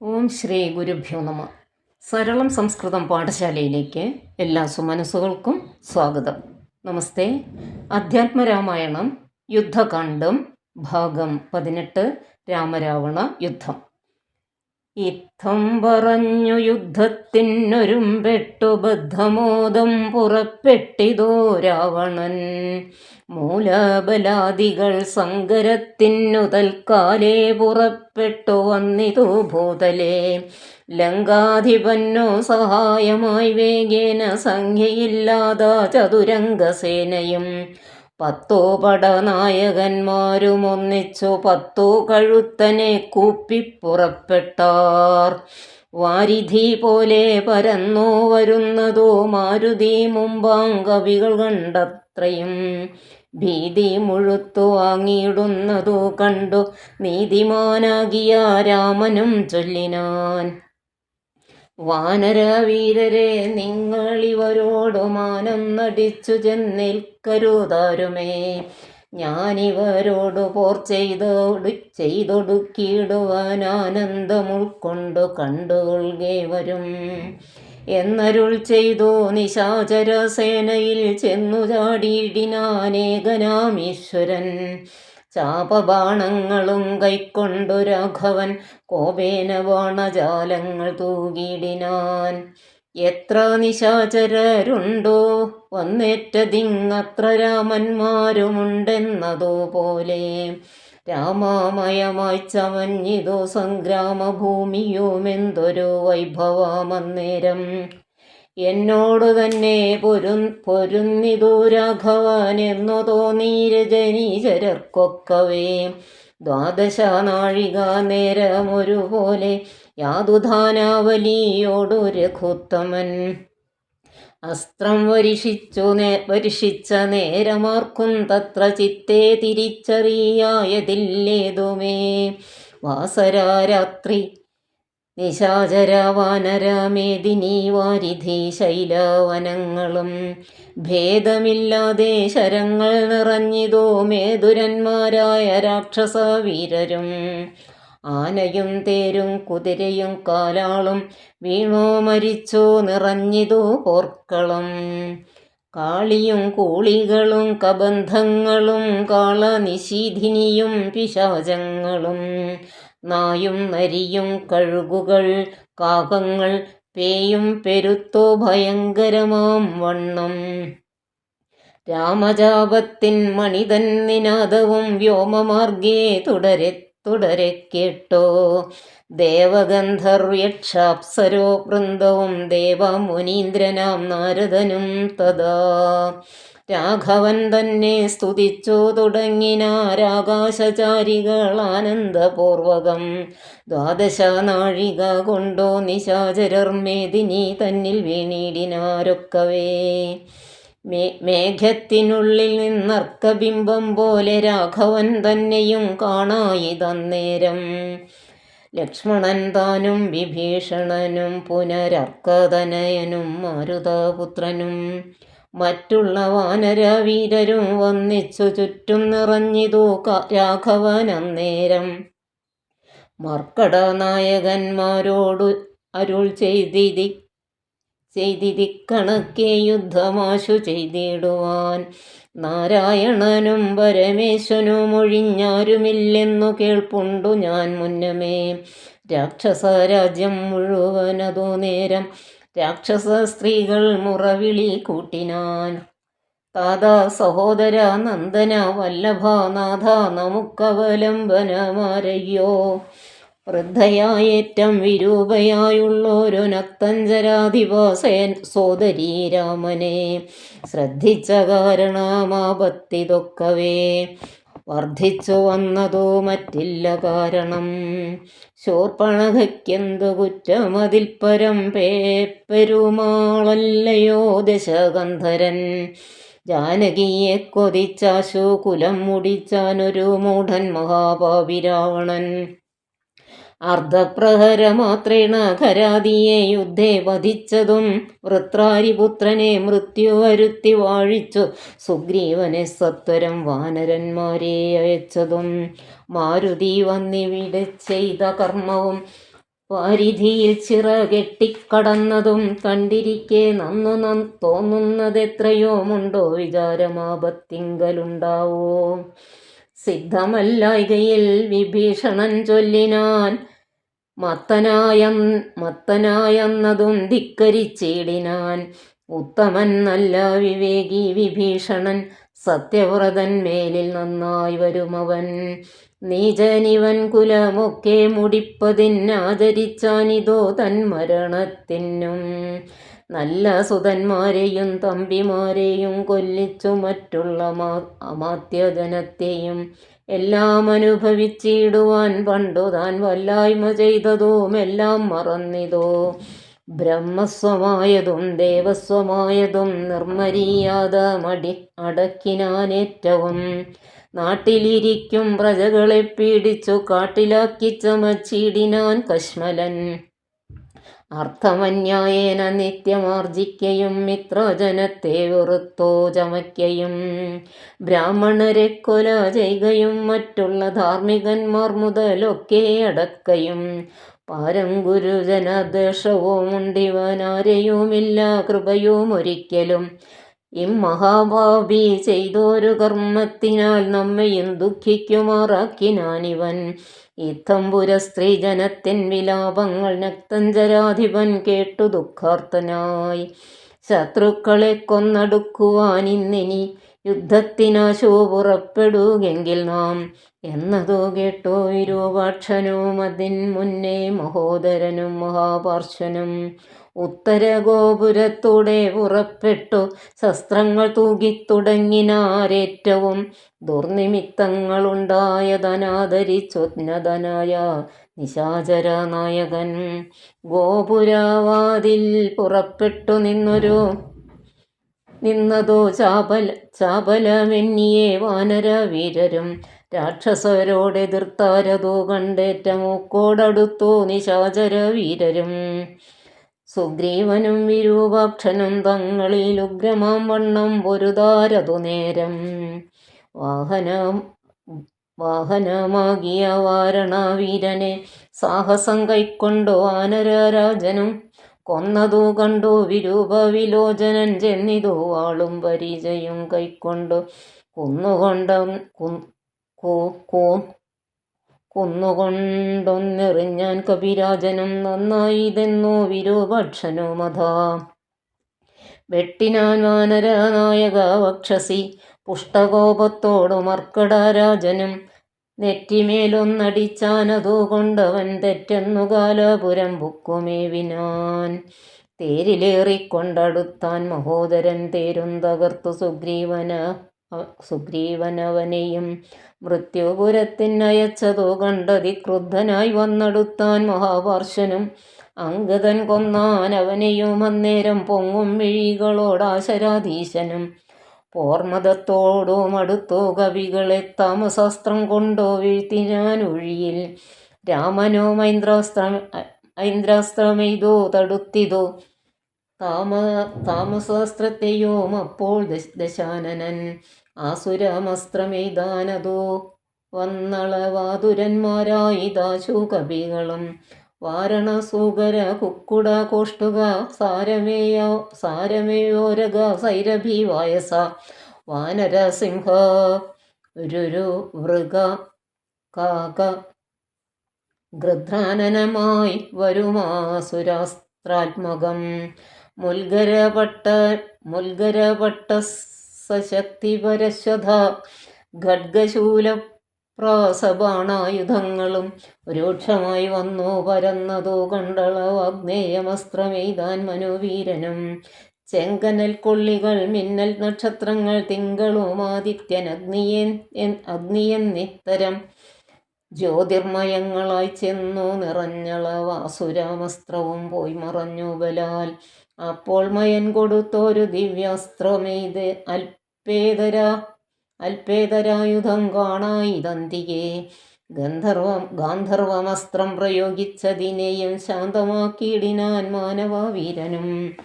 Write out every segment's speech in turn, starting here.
ഓം ശ്രീ ഗുരുഭ്യോ നമ. സരളം സംസ്കൃതം പാഠശാലയിലേക്ക് എല്ലാ സുമനസ്സുകൾക്കും സ്വാഗതം. നമസ്തേ. അധ്യാത്മരാമായണം യുദ്ധകാണ്ഡം ഭാഗം 18 രാമരാവണ യുദ്ധം. ഇത്തം പറഞ്ഞു യുദ്ധത്തിനൊരുമ്പെട്ടു ബദ്ധമോദം പുറപ്പെട്ടിതോ രാവണൻ. മൂലബലാദികൾ സങ്കരത്തിനു തൽക്കാലേ പുറപ്പെട്ടു വന്നിതു ഭൂതലേ. ലങ്കാധിപന്നോ സഹായമായി വേഗേന സംഖ്യയില്ലാത ചതുരംഗസേനയും 10 പടനായകന്മാരും ഒന്നിച്ചു 10 കഴുത്തനെ കൂപ്പിപ്പുറപ്പെട്ടാർ. വാരിധി പോലെ പരന്നോ വരുന്നതോ മാരുതി മുമ്പാങ്കവികൾ കണ്ടത്രയും. ഭീതി മുഴുത്തു വാങ്ങിയിടുന്നതു കണ്ടു നീതിമാനാകിയ രാമനും ചൊല്ലിനാൻ. വാനരവീരരെ, നിങ്ങളിവരോടു മാനം നടിച്ചു ചെന്നേൽക്കരുതാരുമേ. ഞാനിവരോടു പോർ ചെയ്തൊടുക്കിയിടുവാൻ ആനന്ദം ഉൾക്കൊണ്ടു കണ്ടുകൊള്ളുകെ വരും എന്നരുൾ ചെയ്തു. നിശാചര സേനയിൽ ചെന്നു ചാടിയിടിനാനേകനാമീശ്വരൻ. ചാപബാണങ്ങളും കൈക്കൊണ്ടു രാഘവൻ കോപേന ബാണജാലങ്ങൾ തൂകിയിടിനാൻ. എത്ര നിശാചരരുണ്ടോ വന്നേറ്റതിങ്ങത്ര രാമന്മാരുമുണ്ടെന്നതുപോലെ രാമമയമായി ചമഞ്ഞിതു സംഗ്രാമഭൂമിയുമെന്തൊരു വൈഭവമന്നേരം. എന്നോടു തന്നെ പൊരുന്നിതു രാഘവൻ എന്നു തോന്നീരജനീചരർക്കൊക്കവേ. 12 നാഴിക നേരമൊരുപോലെ യാതുധാനാവലിയോടു രഘുത്തമൻ. അസ്ത്രം വരിഷിച്ച നേരമാർക്കും തത്ര ചിത്തേ തിരിച്ചറിയായതില്ലേതുമേ. വാസരാരാത്രി നിശാചര വാനരമേദിനി വാരിധി ശൈലവനങ്ങളും ഭേദമില്ലാതെ ശരങ്ങൾ നിറഞ്ഞിതോ മേധുരന്മാരായ രാക്ഷസവീരരും. ആനയും തേരും കുതിരയും കാലാളും വീണോ മരിച്ചോ നിറഞ്ഞിതു പോർക്കളം. കാളിയും കൂളികളും കബന്ധങ്ങളും കാളനിശീധിനിയും പിശാചങ്ങളും നായും നരിയും കഴുകുകൾ കാകങ്ങൾ പേയും പെരുത്തോ ഭയങ്കരമാം വണ്ണം. രാമജാപത്തിൻ മണിതൻ നിനാദവും വ്യോമമാർഗേ തുടരെ കേട്ടോ. ദേവഗന്ധർവ്യക്ഷാപ്സരോ വൃന്ദവും ദേവമുനീന്ദ്രനാം നാരദനും തഥാ. രാഘവൻ തന്നെ സ്തുതിച്ചു തുടങ്ങിനാരാകാശചാരികൾ ആനന്ദപൂർവകം. 12 നാഴിക കൊണ്ടോ നിശാചരർ മേദിനി തന്നിൽ വീണിടിനാരൊക്കവേ. മേഘത്തിനുള്ളിൽ നിന്നർക്കബിംബം പോലെ രാഘവൻ തന്നെയും കാണായി തന്നേരം. ലക്ഷ്മണൻ താനും വിഭീഷണനും പുനരർക്കതനയനും മാരുതപുത്രനും മറ്റുള്ള വാനരവീരരും വന്നിച്ചു ചുറ്റും നിറഞ്ഞിതു രാഘവൻ അന്നേരം. മർക്കടനായകന്മാരോടു അരുൾ ചെയ്തിരിക്കണക്കെ യുദ്ധമാശു ചെയ്തിടുവാൻ. നാരായണനും പരമേശ്വനും ഒഴിഞ്ഞാരുമില്ലെന്നു കേൾപ്പുണ്ടു ഞാൻ മുന്നമേ. രാക്ഷസരാജ്യം മുഴുവനതു നേരം രാക്ഷസ സ്ത്രീകൾ മുറവിളി കൂട്ടിനാൻ. താതാ സഹോദര നന്ദന വല്ലഭനാഥ നമുക്കവലംബനമാരയ്യോ. വൃദ്ധയായേറ്റം വിരൂപയായുള്ളൊരു നക്തഞ്ചരാധിപ സോദരീ രാമനെ ശ്രദ്ധിച്ച കാരണമാപത്തിതൊക്കവേ. വർദ്ധിച്ചു വന്നതോ മറ്റില്ല കാരണം. ശൂർപ്പണഖയ്ക്കെന്തു കുറ്റമതിൽ പരം പെരുമാളല്ലയോ ദശകന്ധരൻ. ജാനകിയെ കൊതിച്ചാശു കുലം മുടിച്ചാനൊരു മൂഢൻ മഹാപാപി രാവണൻ. അർദ്ധപ്രഹരമാത്രേണ ഖരാദിയെ യുദ്ധേ വധിച്ചതും വൃത്രാരിപുത്രനെ മൃത്യു വരുത്തി വാഴിച്ചു സുഗ്രീവനെ സത്വരം വാനരന്മാരെ അയച്ചതും മാരുതി വന്നിവിടെ ചെയ്ത കർമ്മവും വാരിധിയിൽ ചിറകെട്ടിക്കടന്നതും കണ്ടിരിക്കെ നന്നു തോന്നുന്നതെത്രയോമുണ്ടോ വിചാരമാപത്തിങ്കലുണ്ടാവോ. സിദ്ധമല്ലായ്കയിൽ വിഭീഷണൻ ചൊല്ലിനാൻ, മത്തനായെന്നതും ധിക്കരിച്ചിടിനാൻ. ഉത്തമൻ നല്ല വിവേകി വിഭീഷണൻ, സത്യവ്രതൻ മേലിൽ നന്നായി വരുമവൻ. നീചനിവൻ കുലമൊക്കെ മുടിപ്പതിനാചരിച്ചാനിതോ തൻ മരണത്തിനും. നല്ല സുതന്മാരെയും തമ്പിമാരെയും കൊല്ലിച്ചു മറ്റുള്ള അമാത്യജനത്തെയും എല്ലാം അനുഭവിച്ചിടുവാൻ പണ്ടു താൻ വല്ലായ്മ ചെയ്തതുമെല്ലാം മറന്നിതോ. ബ്രഹ്മസ്വമായതും ദേവസ്വമായതും നിർമര്യാദ അടക്കിനാനേറ്റവും. നാട്ടിലിരിക്കും പ്രജകളെ പീഡിച്ചു കാട്ടിലാക്കി ചമച്ചിടിനാൻ കശ്മലൻ. അർത്ഥമന്യായേന നിത്യമാർജിക്കയും മിത്രജനത്തെ വെറുത്തോ ചമയ്ക്കയും. ബ്രാഹ്മണരെ കൊല ചെയ്യുകയും മറ്റുള്ള ധാർമ്മികന്മാർ മുതലൊക്കെ അടക്കയും. പാരം ഗുരുജനദ്വേഷവും ഉണ്ടിവനാരെയുമില്ല കൃപയും ഒരിക്കലും. ഇമ്മഹാഭാവി ചെയ്തൊരു കർമ്മത്തിനാൽ നമ്മയും ദുഃഖിക്കുമാറാക്കിനാനിവൻ. ഇത്തംപുര സ്ത്രീജനത്തിൻ വിലാപങ്ങൾ നക്തഞ്ചരാധിപൻ കേട്ടു ദുഃഖാർത്തനായി. ശത്രുക്കളെ കൊന്നടുക്കുവാനിന്നിനി യുദ്ധത്തിനാശു പുറപ്പെടുകെങ്കിൽ നാം എന്നതു കേട്ടോ വിരൂപാക്ഷനും അതിൻ മുന്നേ മഹോദരനും മഹാപാർശ്വനും. ഉത്തരഗോപുരത്തൂടെ പുറപ്പെട്ടു ശസ്ത്രങ്ങൾ തൂകിത്തുടങ്ങിനാരേറ്റവും. ദുർനിമിത്തങ്ങളുണ്ടായതനാദരിച്ചുന്നതനായ നിശാചര നായകൻ. ഗോപുരവാതിൽ പുറപ്പെട്ടു നിന്നതോ ചാപലമെന്നിയെ വാനരവീരരും. രാക്ഷസരോടെതിർത്താരതോ കണ്ടേറ്റ മൂക്കോടടുത്തു നിശാചര വീരരും. സുഗ്രീവനും വിരൂപാക്ഷനും തങ്ങളിൽ ഉഗ്രമാം വണ്ണം പൊരുതാരതു നേരം. വാഹനമാകിയ വാരണവീരനെ സാഹസം കൈക്കൊണ്ടു വാനരരാജനും. കൊന്നതു കണ്ടു വിരൂപവിലോചനൻ ചെന്നിതു വാളും പരിചയും കൈക്കൊണ്ടു കുന്നുകൊണ്ടൊന്നെറിഞ്ഞാൻ കപിരാജനും. നന്നായിതെന്നു വിരൂപാക്ഷനുമതാ. വെട്ടിനാൻ വാനരനായക വക്ഷസി പുഷ്ടകോപത്തോടു മർക്കടരാജനും. നെറ്റിമേലൊന്നടിച്ചാനതു കൊണ്ടവൻ തെറ്റെന്നു കാലപുരം ബുക്കുമേവിനാൻ. തേരിലേറിക്കൊണ്ടടുത്താൻ മഹോദരൻ തേരും തകർത്തു സുഗ്രീവനവനെയും. മൃത്യുപുരത്തിനയച്ചതു കണ്ടതിക്രുദ്ധനായി വന്നടുത്താൻ മഹാപാർശ്വനും. അംഗദൻ കൊന്നാൻ അവനെയും അന്നേരം പൊങ്ങും മിഴികളോടാശരാധീശനും. പോർമദത്തോടും അടുത്തു കവികളെ താമസാസ്ത്രം കൊണ്ടു വീഴ്ത്തിനാൻ ഒഴിയിൽ. രാമനോ ഐന്ദ്രാസ്ത്രമെയ്തു തടുത്തിതു താമസാസ്ത്രത്തെയും അപ്പോൾ ദശാനനൻ. ആസുരമസ്ത്രമെയ്താനതു വന്നളവാതുരന്മാരായി ദാശു കവികളും. വാരണസൂകര കുക്കുട കോഷ്ടുക സാരമേയോരക സൈരഭി വായസ. വാനരസിംഹ രുരുവൃക കാക ഗൃധ്രാനനമായി വരുമാസുരാസ്ത്രാത്മകം. മുൽഗരപട്ട സശക്തിപരശ്വധ ഖഡ്ഗശൂലപ്രാസബാണായുധങ്ങളും രൂക്ഷമായി വന്നു പരന്നതു കണ്ടളവാഗ്നേയമസ്ത്രമെയ്താൻ മനോവീരനും. ചെങ്കനൽ കൊള്ളികൾ മിന്നൽ നക്ഷത്രങ്ങൾ തിങ്കളും ആദിത്യൻ അഗ്നിയെന്നിത്തരം ജ്യോതിർമയങ്ങളായി ചെന്നു നിറഞ്ഞളവാസുരാമസ്ത്രവും പോയി മറഞ്ഞു ബലാൽ. അപ്പോൾ മയൻ കൊടുത്തോരു ദിവ്യാസ്ത്രമെയ്ത് അൽപേതരായുധം കാണായിതന്തികെ. ഗാന്ധർവമസ്ത്രം പ്രയോഗിച്ചതിനെയും ശാന്തമാക്കിയിടിനാൻ മാനവവീരനും.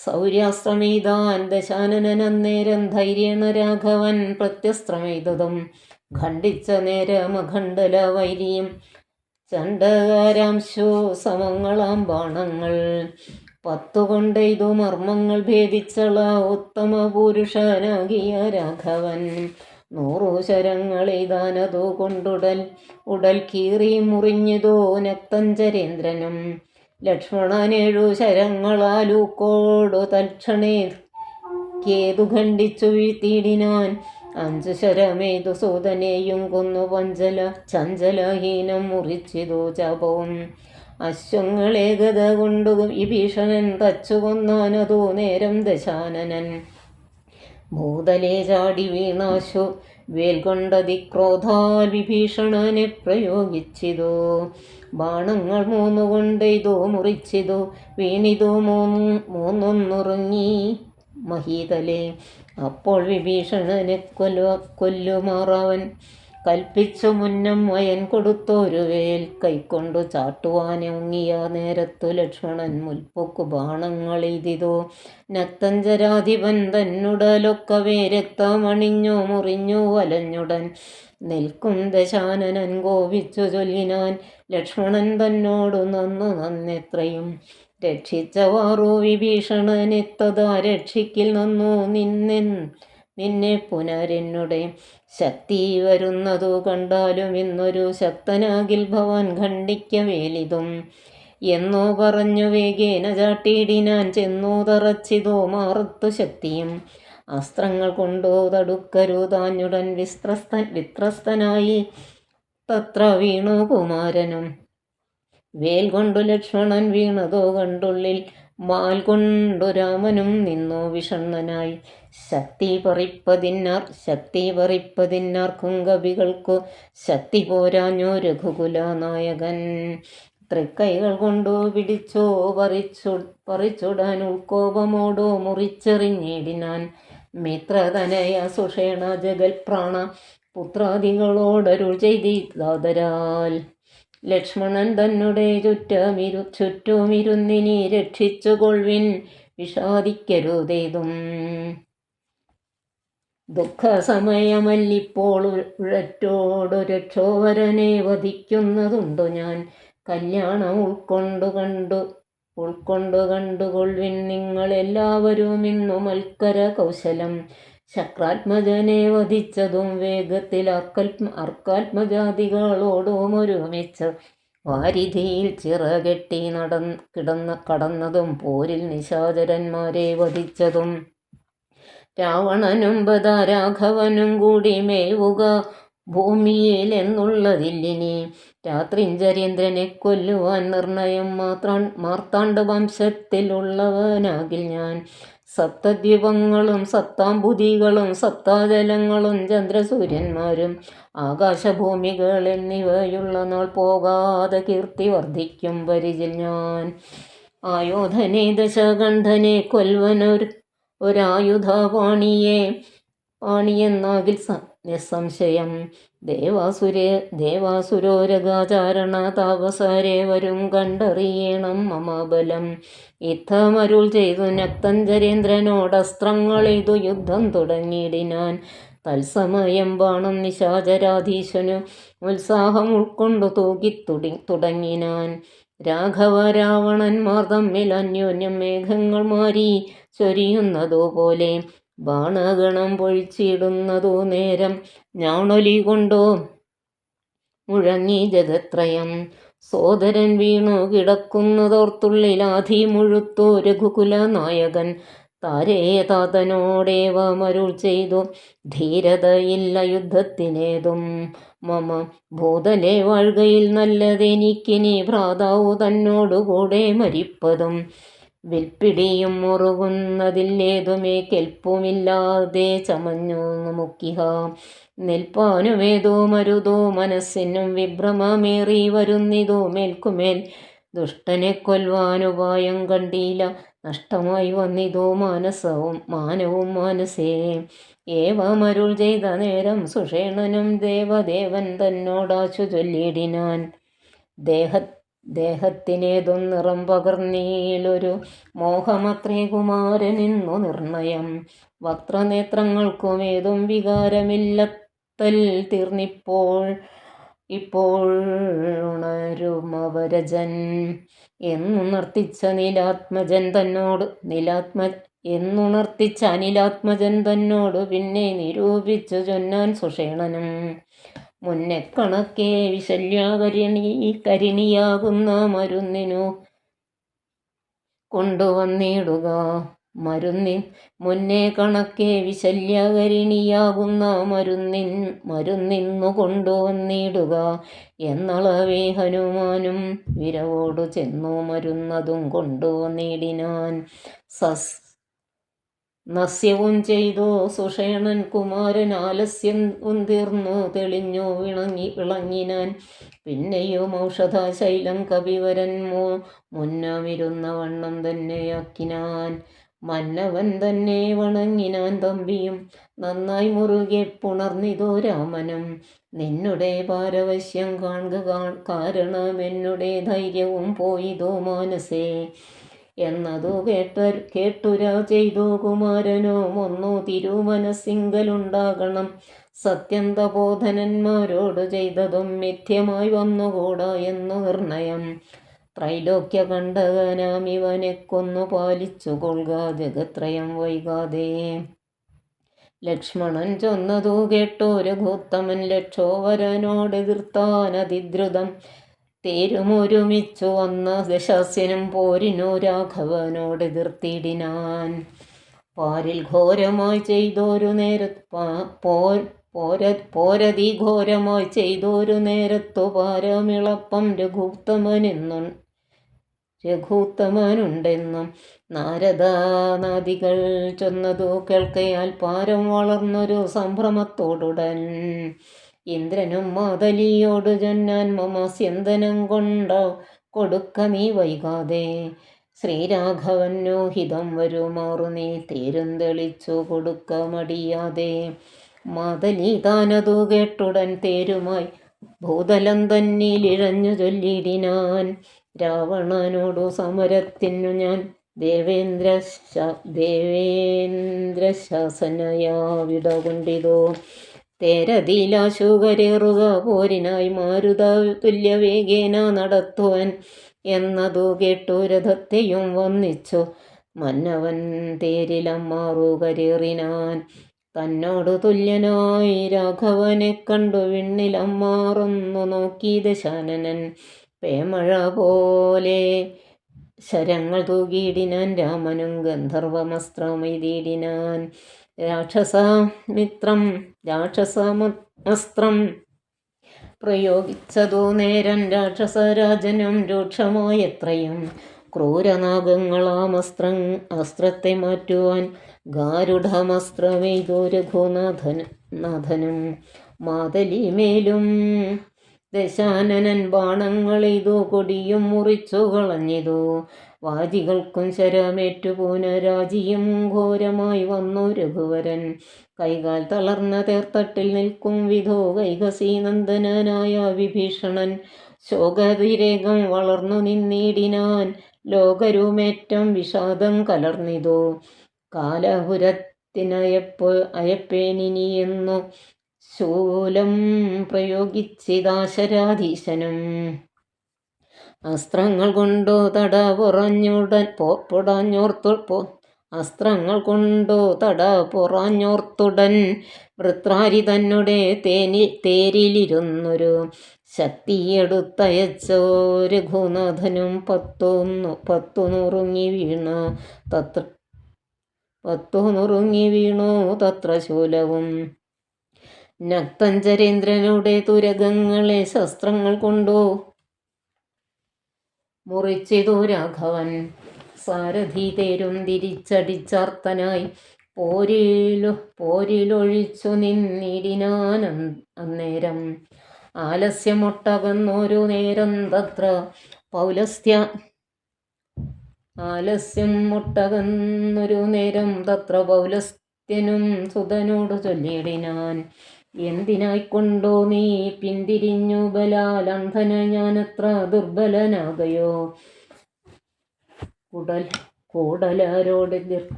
സൗര്യാസ്ത്രമെയ്താൻ ദശാനനന്നേരം ധൈര്യേണ രാഘവൻ പ്രത്യസ്ത്രമെയ്തതും. ഖണ്ഡിച്ച നേരമഖണ്ഡല വൈരിയും ചണ്ഡകാരാംശു സമങ്ങളാം ബാണങ്ങൾ 10 കൊണ്ടെയ്തു മർമ്മങ്ങൾ ഭേദിച്ചള ഉത്തമ പുരുഷനാകിയ രാഘവൻ 100 ശരങ്ങളെയ്താനതു ഉടൽ കീറി മുറിഞ്ഞതോ നക്തഞ്ചരേന്ദ്രനും ലക്ഷ്മണൻ 7 ശരങ്ങളാലൂക്കോടു തൽക്ഷണേ കേതു ഖണ്ഡിച്ചു വീഴ്ത്തിയിടിനാൻ 5 ശരമേതു സൂതനെയും കൊന്നു ചഞ്ചലഹീനം മുറിച്ചിതു ചാപവും അശ്വങ്ങളെ ഗത കൊണ്ടു വിഭീഷണൻ തച്ചു കൊന്നാനതു നേരം ദശാനനൻ ഭൂതലേ ചാടി വീണാശു വേൽ കൊണ്ടതിക്രോധാൽ വിഭീഷണനെ പ്രയോഗിച്ചിതു ബാണങ്ങൾ 3 കൊണ്ടെയ്തു മുറിച്ചിതു വീണിതു മൂന്നൊന്നുറങ്ങി മഹീതലേ അപ്പോൾ വിഭീഷണനെ കൊല്ലുമാറവൻ കൽപ്പിച്ചു മുന്നം അയൻ കൊടുത്തൊരു വേൽ കൈക്കൊണ്ടു ചാട്ടുവാനൊങ്ങിയ നേരത്തു ലക്ഷ്മണൻ മുൽപ്പൊക്കു ബാണങ്ങളെയ്തിതു നക്തഞ്ചരാധിപൻ തന്നുടലൊക്കവേ രക്തമണിഞ്ഞു മുറിഞ്ഞു വലഞ്ഞുടൻ നിൽക്കും ദശാനനൻ കോപിച്ചു ചൊല്ലിനാൻ ലക്ഷ്മണൻ തന്നോടു നന്നെത്രയും രക്ഷിച്ചവാറു വിഭീഷണനെത്തതാ രക്ഷിക്കിൽ നന്നു നിന്നെ പുനരെന്നുടെ ശക്തി വരുന്നതു കണ്ടാലും ഇന്നൊരു ശക്തനാകിൽ ഭവാൻ ഖണ്ഡിക്കവേലിതും എന്നോ പറഞ്ഞു വേഗേന ചാട്ടിയിടിനാൻ ചെന്നു തറച്ചിതോ മാറത്തു ശക്തിയും അസ്ത്രങ്ങൾ കൊണ്ടു തടുക്കരുതാഞ്ഞുടൻ വിത്രസ്തനായി തത്ര വീണു കുമാരനും വേൽ കൊണ്ടു ലക്ഷ്മണൻ വീണതോ കണ്ടുള്ളിൽ മാൽ കൊണ്ടു രാമനും നിന്നു വിഷണ്ണനായി ശക്തി പറിപ്പതിന്നാർക്കും കവികൾക്കു ശക്തി പോരാഞ്ഞു രഘുകുല നായകൻ തൃക്കൈകൾ കൊണ്ടു പിടിച്ചോ പറിച്ചുടാൻ ഉൾക്കോപമോടോ മുറിച്ചെറിഞ്ഞിടിനാൻ മിത്രതനയ സുഷേണ ജഗൽപ്രാണ പുത്രാദികളോടരുൾ ചെയ്തിതാദരാൽ ലക്ഷ്മണൻ തന്നെ ചുറ്റുമിരുന്നിനി രക്ഷിച്ചു കൊൾവിൻ വിഷാദിക്കരുതേതും ദുഃഖസമയമല്ലിപ്പോൾ ഉഴറ്റോടു രക്ഷോവരനെ വധിക്കുന്നതുണ്ടു ഞാൻ കല്യാണം ഉൾക്കൊണ്ടു കണ്ടുകൊള്ളിൻ നിങ്ങളെല്ലാവരും ഇന്നു മൽക്കര കൗശലം ശക്രാത്മജനെ വധിച്ചതും വേഗത്തിൽ അർക്കാത്മജാതികളോടും ഒരുമിച്ച് വാരിധിയിൽ ചിറകെട്ടി കടന്നതും പോരിൽ നിശാചരന്മാരെ വധിച്ചതും രാവണനും രാഘവനും കൂടി മേവുക ഭൂമിയിൽ എന്നുള്ളതില്ലിനി രാത്രിഞ്ചരീന്ദ്രനെ കൊല്ലുവാൻ നിർണയം മാർത്താണ്ഡ വംശത്തിലുള്ളവനാകിൽ ഞാൻ സപ്തദ്വീപങ്ങളും സപ്താംബുദികളും സപ്താജലങ്ങളും ചന്ദ്രസൂര്യന്മാരും ആകാശഭൂമികൾ എന്നിവയുള്ള നാൾ പോകാതെ കീർത്തി വർദ്ധിക്കും പരിചിൽ ഞാൻ ആയോധനെ ദശകണ്ഠനെ പാണിയെന്നാകിൽ നിസ്സംശയം ദേവാസുരോരകാചാരണ താപസാരെ വരും കണ്ടറിയണം മമബലം യുദ്ധമരുൾ ചെയ്തു നക്തഞ്ചരേന്ദ്രനോടസ്ത്രങ്ങളെയ്തു യുദ്ധം തുടങ്ങിയിടിനാൻ തത്സമയം ബാണം നിശാചരാധീശനു ഉത്സാഹം ഉൾക്കൊണ്ടു തുടങ്ങിനാൻ രാഘവ രാവണന്മാർ തമ്മിൽ അന്യോന്യം മേഘങ്ങൾ മാറി ചൊരിയുന്നതുപോലെ ബാണഗണം പൊഴിച്ചിടുന്നതു നേരം ഞാണൊലി കൊണ്ടോ മുഴങ്ങി ജഗത്രയം സോദരൻ വീണു കിടക്കുന്നതോർത്തുള്ളിലാധി മുഴുത്തു രഘുകുല നായകൻ താതനോടേവമരുൾ ചെയ്തു ധീരതയില്ല യുദ്ധത്തിനേതും മമ ഭൂതലെ വാഴ്കയിൽ നല്ലതെനിക്കിനി ഭ്രാതാവു തന്നോടുകൂടെ മരിപ്പതും വിൽപ്പിടിയും മുറുകുന്നതില്ലേതുമേ കെൽപ്പുമില്ലാതെ ചമഞ്ഞു മുക്കിഹ നിൽപ്പാനുമേതോ മരുതോ മനസ്സിനും വിഭ്രമമേറി വരുന്നിതോ മേൽക്കുമേൽ ദുഷ്ടനെ കൊല്ലുവാനുപായം കണ്ടില്ല നഷ്ടമായി വന്നിതോ മാനവും മാനസേ ഏവമരുൾ ചെയ്ത നേരം സുഷേണനും ദേവദേവൻ തന്നോടാശു ചൊല്ലിയിടിനാൻ ദേഹത്തിനേതും നിറം പകർന്നീലൊരു മോഹമത്രേ കുമാരനെന്നു നിർണയം വക്രനേത്രങ്ങൾക്കുമേതും വികാരമില്ലത്തൽ തീർന്നിപ്പോൾ ഇപ്പോൾ ഉണരുമവരജൻ എന്നുണർത്തിച്ച അനിലാത്മജൻ തന്നോട് പിന്നെ നിരൂപിച്ചു ചൊന്നാൻ സുഷേണനും. മുന്നെ കണക്കെ കരിണിയാകുന്ന മരുന്നിനു കൊണ്ടുവന്നിടുക. മുന്നേ കണക്കെ വിശല്യകരിണിയാകുന്ന മരുന്നിന്നു കൊണ്ടുവന്നിടുക എന്നളവേ ഹനുമാനും വിരവോടു ചെന്നു മരുന്നതും കൊണ്ടുവന്നിടിനാൻ. നസ്യവും ചെയ്തു സുഷേണൻ കുമാരൻ ആലസ്യവും തീർന്നു തെളിഞ്ഞു വിളങ്ങിനാൻ. പിന്നെയും ഔഷധശൈലം കപിവരൻ മുന്നമിരുന്ന വണ്ണം തന്നെയാക്കിനാൻ. മന്നവൻ തന്നെ വണങ്ങിനാൻ തമ്പിയും നന്നായി മുറുകെ പുണർന്നിതോ രാമനും. നിന്നുടെ പാരവശ്യം കാണുക കാരണം എന്നുടെ ധൈര്യവും പോയിതോ മാനസേ എന്നതു കേട്ടുര ചെയ്തു കുമാരനോ ഒന്നു തിരുമനസ്സിങ്കലുണ്ടാകണം. സത്യന്തബോധനന്മാരോട് ചെയ്തതും മിഥ്യമായി വന്നുകൂടാ എന്നു നിർണയം. ത്രൈലോക്യ കണ്ടകനാമിവനെ കൊന്നു പാലിച്ചു കൊള്ളുക ജഗത്രയം വൈകാതെ. ലക്ഷ്മണൻ ചൊന്നതു കേട്ടോ രഘുത്തമൻ ലക്ഷോവരനോടെതിർത്താൻ അതിദ്രുതം. തേരുമൊരുമിച്ചു വന്ന ദശാസ്യനും പോരിനു രാഘവനോടെതിർത്തിടിനാൻ. പാരിൽ ഘോരമായി ചെയ്തോരു പോരതിഘോരമായി ചെയ്തോരു നേരത്തു പാരമിളപ്പം രഘുത്തമനുണ്ടെന്നും നാരദാദികൾ ചൊന്നതു കേൾക്കയാൽ പാരം വളർന്നൊരു സംഭ്രമത്തോടുടൻ ഇന്ദ്രനും മാതലിയോട് ചൊന്നാൻ മമസ്യന്തനം കൊടുക്ക നീ വൈകാതെ. ശ്രീരാഘവനു ഹിതം വരുമാറു നീ തേരും തെളിച്ചു കൊടുക്ക മടിയാതെ. മാതലി താനതു കേട്ടുടൻ തേരുമായി ഭൂതലം തന്നിലിഴഞ്ഞു ചൊല്ലിടിനാൻ. രാവണനോടു സമരത്തിനു ഞാൻ ദേവേന്ദ്രശാസനയാ വിടകൊണ്ടിതോ. തേരതിലാശുകരേറുക പോരിനായി മാരുത തുല്യവേഗേന നടത്തുവൻ എന്നതു കേട്ടു രഥത്തെയും വന്നിച്ചു മന്നവൻ തേരിലമ്മാറു കരേറിനാൻ. തന്നോടു തുല്യനായി രാഘവനെ കണ്ടു വിണ്ണിലമ്മാറൊന്നു നോക്കി ദശാനനൻ. പേമഴ പോലെ ശരങ്ങൾ തൂകിയിടിനാൻ രാമനും ഗന്ധർവമസ്ത്രമെയ്തിടിനാൻ. രാക്ഷസമസ്ത്രം പ്രയോഗിച്ചതു നേരം രാക്ഷസരാജനും രൂക്ഷമായെത്രയും. ക്രൂരനാഗങ്ങളാമസ്ത്രത്തെ മാറ്റുവാൻ ഗാരുഡമസ്ത്രമെയ്തു രഘുനാഥനും. മാതലിമേലും ദശാനനൻ ബാണങ്ങളെയ്തു കൊടിയും മുറിച്ചു കളഞ്ഞിതു. വാജികൾക്കും ശരമേറ്റു പുനരാജിയും ഘോരമായി വന്നു രഘുവരൻ. കൈകാൽ തളർന്ന തേർത്തട്ടിൽ നിൽക്കും വിധോ കൈകസീനന്ദനായ വിഭീഷണൻ ശോകതിരേകം വളർന്നു നിന്നിടിനാൻ. ലോകരുമേറ്റം വിഷാദം കലർന്നിതു. കാലപുരത്തിനയപ്പേനിനിയെന്നു ശൂലം പ്രയോഗിച്ചിതാശരാധീശനും. അസ്ത്രങ്ങൾ കൊണ്ടു തട പൊറാഞ്ഞോർത്തുടൻ വൃത്രാരി തന്നെ തേരിലിരുന്നൊരു ശക്തിയെടുത്തയച്ചോ രഘുനാഥനും. പത്തു നുറുങ്ങി വീണു തത്ര ശൂലവും. നക്തഞ്ചരേന്ദ്രനുടെ തുരകങ്ങളെ ശസ്ത്രങ്ങൾ കൊണ്ടു മുറിച്ചിതു രാഘവൻ. സാരഥി തേരും തിരിച്ചടിച്ചാർത്തനായി പോരിലൊഴിച്ചു നിന്നിടിനാൻ. അന്നേരം ആലസ്യമൊട്ടകന്നൊരു നേരം തത്ര പൗലസ്ത്യനും സുതനോടു ചൊല്ലിയിടിനാൻ. എന്തിനായിക്കൊണ്ടോ നീ പിന്തിരിഞ്ഞു ബലാൽ അന്ധന ഞാനത്ര ദുർബലനാകയോ.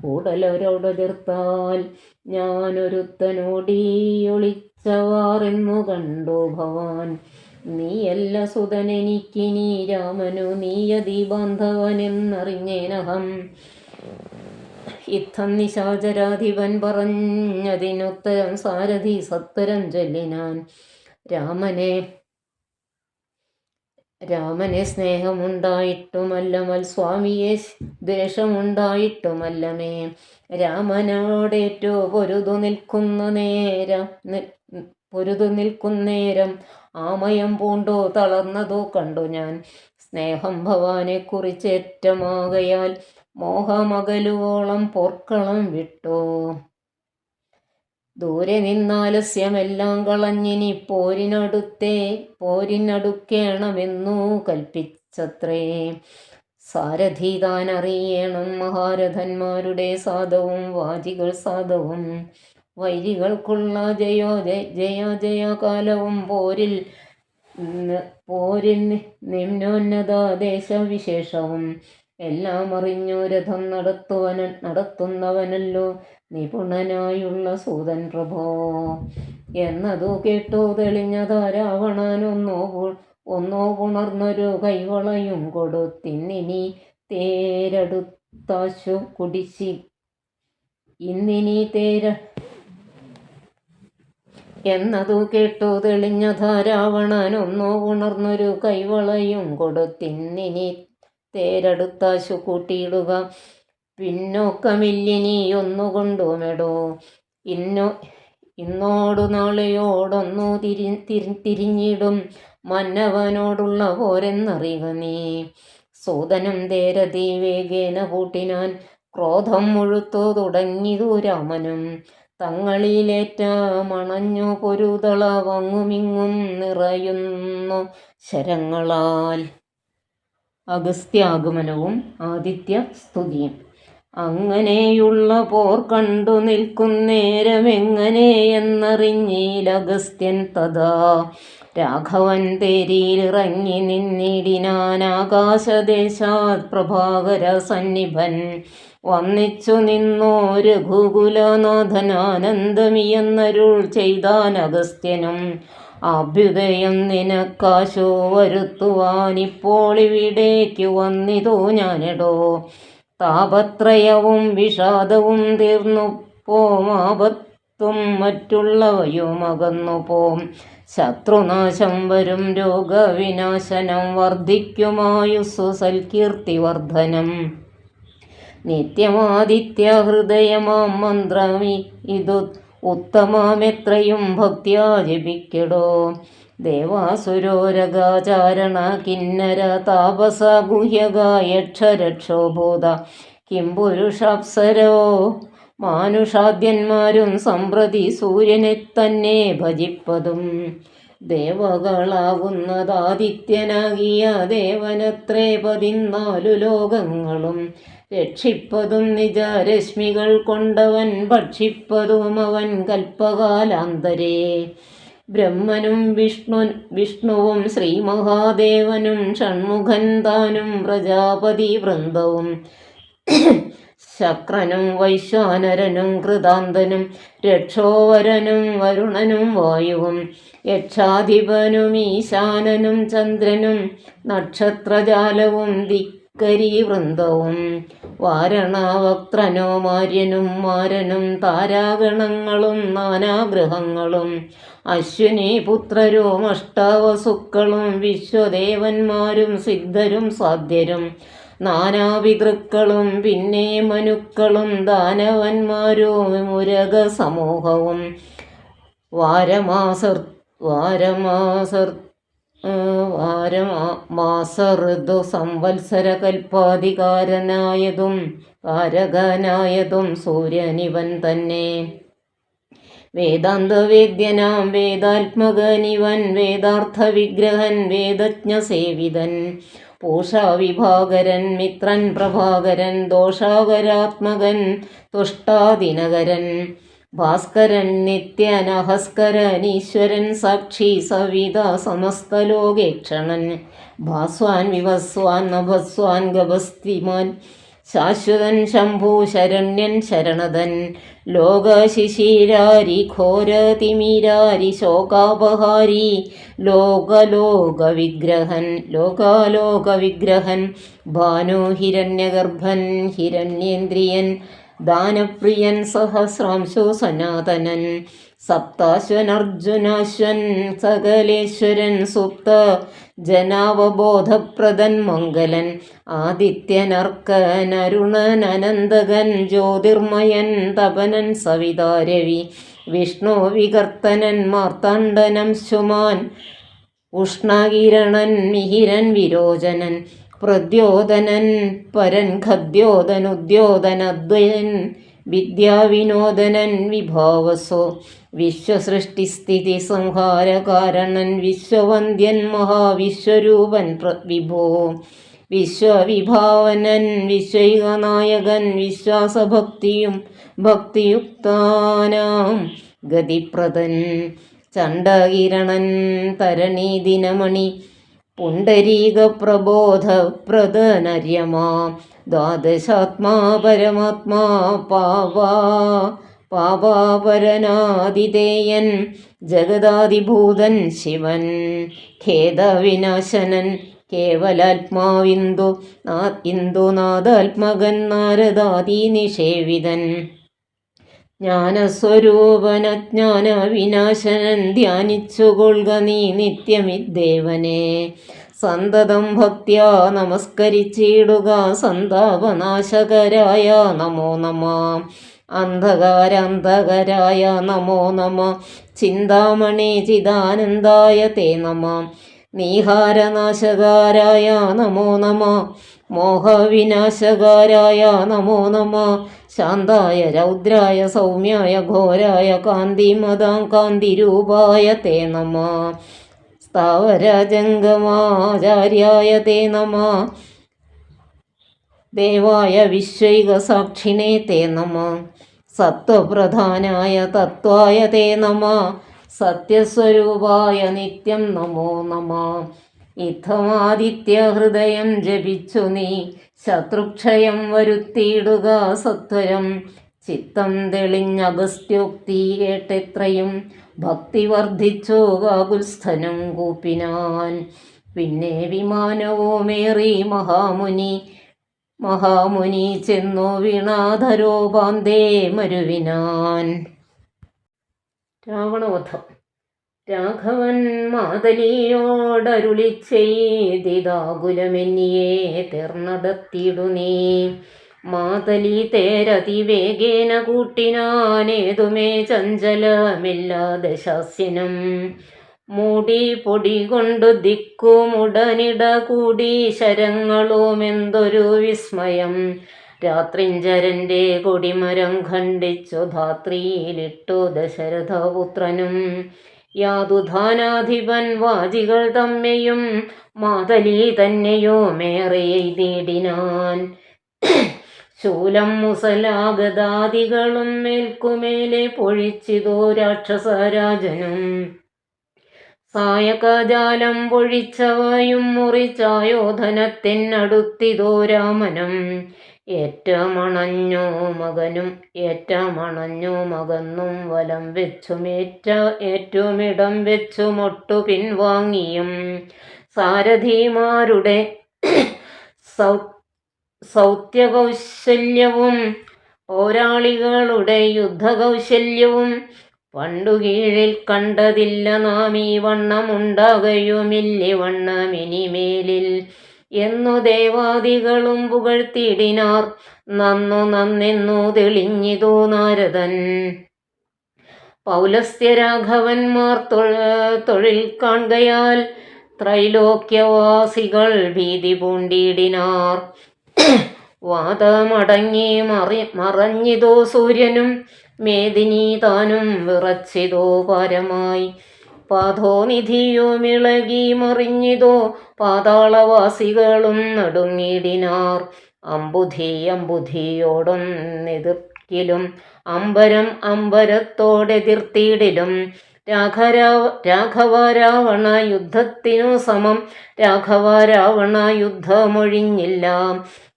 കൂടലരോടെതിർത്താൽ ഞാനൊരുത്തനോടിയൊളിച്ചവാറെന്നു കണ്ടു ഭവാൻ. നീയല്ല സുതനെനിക്കിനി രാമനു നീയതി ബാന്ധവനെന്നറിഞ്ഞേനഹം. ഇത്തം നിശാചരാധിപൻ പറഞ്ഞതിനുത്തരം സാരഥി സത്വരം ചൊല്ലിനാൻ. രാമനെ സ്നേഹമുണ്ടായിട്ടുമല്ല, മൽസ്വാമിയെ ദ്വേഷമുണ്ടായിട്ടുമല്ലമേ. രാമനോടേറ്റു പൊരുതു നിൽക്കുന്നേരം ആമയം പൂണ്ടോ തളർന്നതോ കണ്ടു ഞാൻ. സ്നേഹം ഭവാനെ കുറിച്ചേറ്റമാകയാൽ മോഹമകലുവോളം പോർക്കളം വിട്ടു. ദൂരെ നിന്നാലസ്യമെല്ലാം കളഞ്ഞിനി പോരിനടുക്കേണമെന്നു കൽപ്പിച്ചത്രേ. സാരഥി താൻ അറിയണം മഹാരഥന്മാരുടെ സാധവും വാചികൾ സാധവും. വൈരികൾക്കുള്ള ജയകാലവും പോരിൽ നിമ്നോന്നത ദേശവിശേഷവും എല്ലാം അറിഞ്ഞു രഥം നടത്തുന്നവനല്ലോ നിപുണനായുള്ള സൂതൻ പ്രഭോ. എന്നതു കേട്ടു തെളിഞ്ഞതാ രാവണൻ ഒന്നോ പുണർന്നൊരു കൈവളയും കൊടുത്തിന്നിനി തേരെടുത്താശു കുടിശി എന്നതു കേട്ടു തെളിഞ്ഞതാ രാവണൻ ഒന്നോ ഉണർന്നൊരു കൈവളയും കൊടുത്തിന്നിനി തേരെടുത്താശു കൂട്ടിയിടുക. പിന്നോക്കമില്ലിനി ഒന്നുകൊണ്ടുമെടോ. ഇന്നോടു നാളെയോടൊന്നു തിരിഞ്ഞിടും മന്നവനോടുള്ള പോരെന്നറിയുക നീ. സൂതനും തേരതി വേഗേന പൂട്ടിനാൻ. ക്രോധം മുഴുത്തു തുടങ്ങിയതു രാമനും. തങ്ങളിലേറ്റ മണഞ്ഞു പൊരുതള വങ്ങുമിങ്ങും നിറയുന്നു ശരങ്ങളാൽ. അഗസ്ത്യാഗമനവും ആദിത്യസ്തുതിയും. അങ്ങനെയുള്ള പോർ കണ്ടു നിൽക്കുന്നേരമെങ്ങനെയെന്നറിഞ്ഞീലഗസ്ത്യൻ തഥാ. രാഘവൻ തേരിലിറങ്ങി നിന്നിടിനാൻ ആകാശദേശാത് പ്രഭാകര സന്നിഭൻ. വന്നിച്ചു നിന്നോ രഘുകുലനാഥൻ ആനന്ദമിയെന്നരുൾ ചെയ്താൻ അഗസ്ത്യനും. അഭ്യുദയം നിനക്കാശോ വരുത്തുവാനിപ്പോൾ ഇവിടേക്കു വന്നിതോ ഞാനെടോ. താപത്രയവും വിഷാദവും തീർന്നു പോം, ആപത്തും മറ്റുള്ളവയും അകന്നു പോം. ശത്രുനാശം വരും, രോഗവിനാശനം വർദ്ധിക്കുമായുസ്സു സൽകീർത്തിവർദ്ധനം. നിത്യമാദിത്യ ഹൃദയമാം മന്ത്രമി ഇതു ഉത്തമമെത്രയും ഭക്ത്യാ ജപിക്കടോ. ദേവാസുരോരഗാചാരണ കിന്നര താപസ ഗുഹ്യക യക്ഷരക്ഷോഭൂത. കിം പുരുഷാപ്സരോ മാനുഷാദ്യന്മാരും സമ്പ്രതി സൂര്യനെ തന്നെ ഭജിപ്പതും. ദേവകളാകുന്നതാദിത്യനാകിയ ദേവനത്രേ 14 ലോകങ്ങളും. രക്ഷിപ്പതും നിജരശ്മികൾ കൊണ്ടവൻ, ഭക്ഷിപ്പതും അവൻ കൽപ്പകാലാന്തരേ. ബ്രഹ്മനും വിഷ്ണുവും ശ്രീമഹാദേവനും ഷൺമുഖൻ താനും പ്രജാപതി വൃന്ദവും. ശക്രനും വൈശ്വാനരനും കൃതാന്തനും രക്ഷോവരനും വരുണനും വായുവും. യക്ഷാധിപനും ഈശാനനും ചന്ദ്രനും നക്ഷത്രജാലവും ധിക്കരി വൃന്ദവും. വാരണവക്ത്രനോ മാര്യനും മാരനും താരാഗണങ്ങളും നാനാഗ്രഹങ്ങളും. അശ്വിനി പുത്രരും അഷ്ടവസുക്കളും വിശ്വദേവന്മാരും സിദ്ധരും സാധ്യരും. നാനാപിതൃക്കളും പിന്നെ മനുക്കളും ദാനവന്മാരും മുരക സമൂഹവും. മാസഋതു സംവത്സര കൽപ്പാധികാരനായതും കാരകനായതും സൂര്യനിവൻ തന്നെ. വേദാന്തവേദ്യനാം വേദാത്മകനിവൻ, വേദാർത്ഥ വിഗ്രഹൻ വേദജ്ഞസേവിതൻ. പൂഷാവിഭാകരൻ മിത്രൻ പ്രഭാകരൻ, ദോഷാകരാത്മകൻ തുഷ്ടാദിനകരൻ. ഭാസ്കരൻ നിത്യനഹസ്കരൻ, ഈശ്വരൻ സാക്ഷി സവിത സമസ്തലോകേക്ഷണൻ. ഭാസ്വാൻ വിവസ്വാൻ നഭസ്വാൻ ഗഭസ്തിമാൻ ശാശ്വതൻ ശംഭു ശരണ്യൻ ശരണതൻ ലോകശിശിരാരി ഘോരതിമിരാരി ശോകാപഹാരി ലോകാലോകവിഗ്രഹൻ ഭാനുഹിരണ്യഗർഭൻ ഹിരണ്യേന്ദ്രിയൻ ദാനപ്രിയൻ സഹസ്രാംശോ സനാതനൻ സപ്താശ്വനർജുനാശ്വൻ സകലേശ്വരൻ സുപ്ത ജനാവബോധപ്രദൻ മംഗലൻ ആദിത്യനർക്കൻ അരുണൻ അനന്തകൻ ജ്യോതിർമയൻ തപനൻ സവിതാരവി വിഷ്ണു വികർത്തനൻ മാർത്താണ്ഡനം ശുമാൻ ഉഷ്ണകിരണൻ മിഹിരൻ വിരോചനൻ പ്രദ്യോതനൻ പരൻ ഖദ്യോതനുദ്യോതനദ്വയൻ വിദ്യാവിനോദനൻ വിഭാവസോ വിശ്വസൃഷ്ടിസ്ഥിതി സംഹാരകാരണൻ വിശ്വവന്ദ്യൻ മഹാവിശ്വരൂപൻ വിഭോ വിശ്വവിഭാവനൻ വിശ്വൈകനായകൻ ഭക്തിയുക്താനാം ഗതിപ്രദൻ ചണ്ഡകിരണൻ തരണീദിനമണി പുണ്ടരീകപ്രബോധപ്രദനര്യമാ ദ്വാദശാത്മാ പരമാത്മാ പാപാപരനാദിതേയൻ ജഗദാദിഭൂതൻ ശിവൻ ഖേദവിനാശനൻ കേവലാത്മാവിന്ദുനാഥാത്മകൻ നാരദാദിനിഷേവിതൻ ജ്ഞാനസ്വരൂപനജ്ഞാന വിനാശനൻ ധ്യാനിച്ചുകൊള്ളുക നീ നിത്യമിദ്ദേവനെ സന്തതം ഭക്ത്യാ നമസ്കരിച്ചിടുക സന്താപനാശകരായ നമോ നമ അന്ധകാരാന്തകരായ നമോ നമ ചിന്താമണി ചിദാനന്ദായ തേ നമ നീഹാരനാശകാരായ നമോ നമ മോഹവിനാശകാരായ നമോ നമ ശാന്തായ രൗദ്രായ സൗമ്യായ ഘോരായ കാന്തിരൂപായ തേ നമ സ്ഥാവരജംഗമാചാര്യായ തേ നമ ദേവായ വിശ്വൈകസാക്ഷിണേ തേ നമ സത്വപ്രധാനായ തത്വായ തേ നമ സത്യസ്വരൂപായ നിത്യം നമോ നമ ഇത്തമാദിത്യഹൃദയം ജപിച്ചു നീ ശത്രുക്ഷയം വരുത്തിയിടുക സത്വരം ചിത്തം തെളിഞ്ഞഗസ്ത്യോക്തി കേട്ടെത്രയും ഭക്തി വർദ്ധിച്ചു കാകുൽസ്ഥനം കൂപ്പിനാൻ പിന്നെ വിമാനവുമേറി മഹാമുനി ചെന്നു വീണാധരോപാന്തേ മരുവിനാൻ. രാവണവധം. രാഘവൻ മാതലിയോടരുളി ചെയ്തിതാകുലമെന്നിയെ തീർന്നടത്തിയിടു നീ. മാതലി തേരതിവേഗേന കൂട്ടിനാനേതുമേ ചഞ്ചലമില്ലാതെ ശാസ്യനും മൂടി പൊടി കൊണ്ടു ദിക്കുമുടനിട കൂടി ശരങ്ങളുമെന്തൊരു വിസ്മയം. രാത്രിഞ്ചരൻ്റെ കൊടിമരം ഖണ്ഡിച്ചു ധാത്രിയിലിട്ടു ദശരഥപുത്രനും യാതുധാനാധിപൻ വാജികൾ തമ്മെയും മാതലി തന്നെയോ മേറെയ്തിടിനാൻ. ശൂലം മുസലാഗതാദികളും മേൽക്കുമേലെ പൊഴിച്ചിതോ രാക്ഷസരാജനും സായകജാലം പൊഴിച്ചവയും മുറിച്ചായോധനത്തിനടുത്തിതോ രാമനും. ഏറ്റമണഞ്ഞു മകന്നും വലം വെച്ചും ഏറ്റുമിടം വെച്ചുമൊട്ടു പിൻവാങ്ങിയും സാരഥിമാരുടെ സൗത്യകൗശല്യവും പോരാളികളുടെ യുദ്ധകൗശല്യവും പണ്ടു കീഴിൽ കണ്ടതില്ല നാം ഈ വണ്ണമുണ്ടാകയുമില്ലി വണ്ണമിനിമേലിൽ എന്നു ദേവാദികളും പുകഴ്ത്തിയിടിനാർ. നന്നെന്നു തെളിഞ്ഞിതോ നാരദൻ. പൗലസ്ത്യരാഘവന്മാർ തൊഴിൽ കാൺകയാൽ ത്രൈലോക്യവാസികൾ ഭീതി പൂണ്ടിയിടിനാർ. വാദമടങ്ങി മറഞ്ഞിതോ സൂര്യനും മേദിനി താനും വിറച്ചിതോ പാരമായി. പാഥോനിധിയുമിളകി മറിഞ്ഞിതോ പാതാളവാസികളും നടുങ്ങിടിനാർ. അമ്പുധിയോടൊന്നെതിർക്കിലും അമ്പരത്തോടെതിർത്തിയിടിലും രാഘവ രാവണ യുദ്ധത്തിനു സമം രാഘവ രാവണ യുദ്ധമൊഴിഞ്ഞില്ല.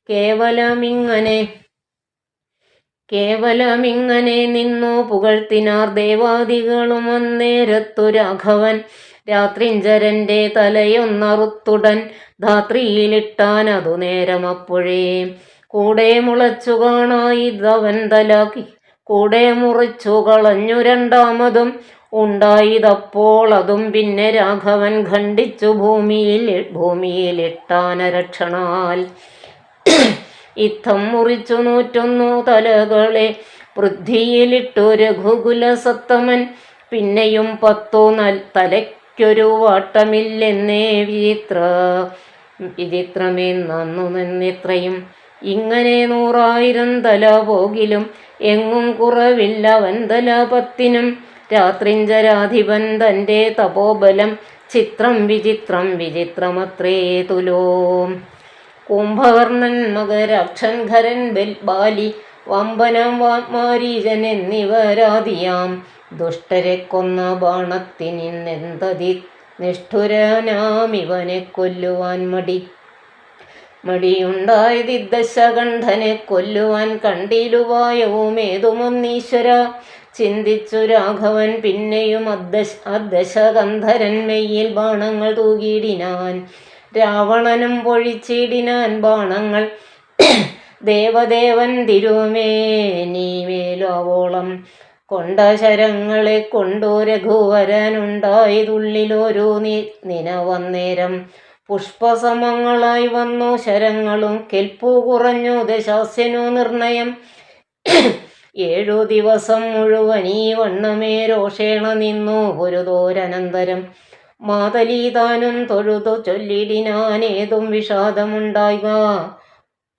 കേവലമിങ്ങനെ നിന്നു പുകഴ്ത്തിനാർ ദേവാദികളും. അന്നേരത്തു രാഘവൻ രാത്രിഞ്ചരന്റെ തലയൊന്നറുത്തുടൻ ധാത്രിയിലിട്ടാൻ അതു നേരമപ്പോഴേ. കൂടെ മുളച്ചു കാണായിതവൻ തലാക്കി കൂടെ മുറിച്ചു കളഞ്ഞു രണ്ടാമതും ഉണ്ടായതപ്പോൾ. അതും പിന്നെ രാഘവൻ ഖണ്ഡിച്ചു ഭൂമിയിലിട്ടാനരക്ഷണാൽ. ഇത്തം മുറിച്ചു 101 തലകളെ പൃഥ്വിയിലിട്ടു രഘുകുലസത്തമൻ. പിന്നെയും 10 തലയ്ക്കൊരു വാട്ടമില്ലെന്നേ വിചിത്രമെന്നു നിന്നിത്രയും. ഇങ്ങനെ 100,000 തല പോകിലും എങ്ങും കുറവില്ല വൻതല 10-നും. രാത്രിഞ്ചരാധിപൻ തൻ്റെ തപോബലം ചിത്രം വിചിത്രമത്രേ തുലോം. കുംഭകർണൻ മകരാക്ഷൻ ഖരൻ ബാലി വമ്പനം മാരീചൻ എന്നിവരാദിയാം ദുഷ്ടരെ കൊന്ന ബാണത്തിനിന്നെന്തതി നിഷ്ഠുരനാമിവനെ കൊല്ലുവാൻ മടിയുണ്ടായത് ദശകണ്ഠനെ കൊല്ലുവാൻ കണ്ടിലുപായവുമേതുമൊന്നീശ്വര. ചിന്തിച്ചു രാഘവൻ പിന്നെയും അദ്ദശകന്ധരൻ മെയ്യിൽ ബാണങ്ങൾ തൂകിയിടിനാൻ. രാവണനും പൊഴിച്ചിടിനാൻ ബാണങ്ങൾ. ദേവദേവൻ തിരുമേനിമേലാവോളം കൊണ്ട ശരങ്ങളെ കൊണ്ടു രഘുവരനുണ്ടായതുള്ളിലൊരു നിനവന്നേരം. പുഷ്പസമങ്ങളായി വന്നു ശരങ്ങളും കെൽപ്പു കുറഞ്ഞു ദശാസ്യനു നിർണയം. 7 ദിവസം മുഴുവൻ ഈ വണ്ണമേ രോഷേണ നിന്നു പൊരുതോരനന്തരം. മാതലീതാനും തൊഴുതു ചൊല്ലിടിനാനേതും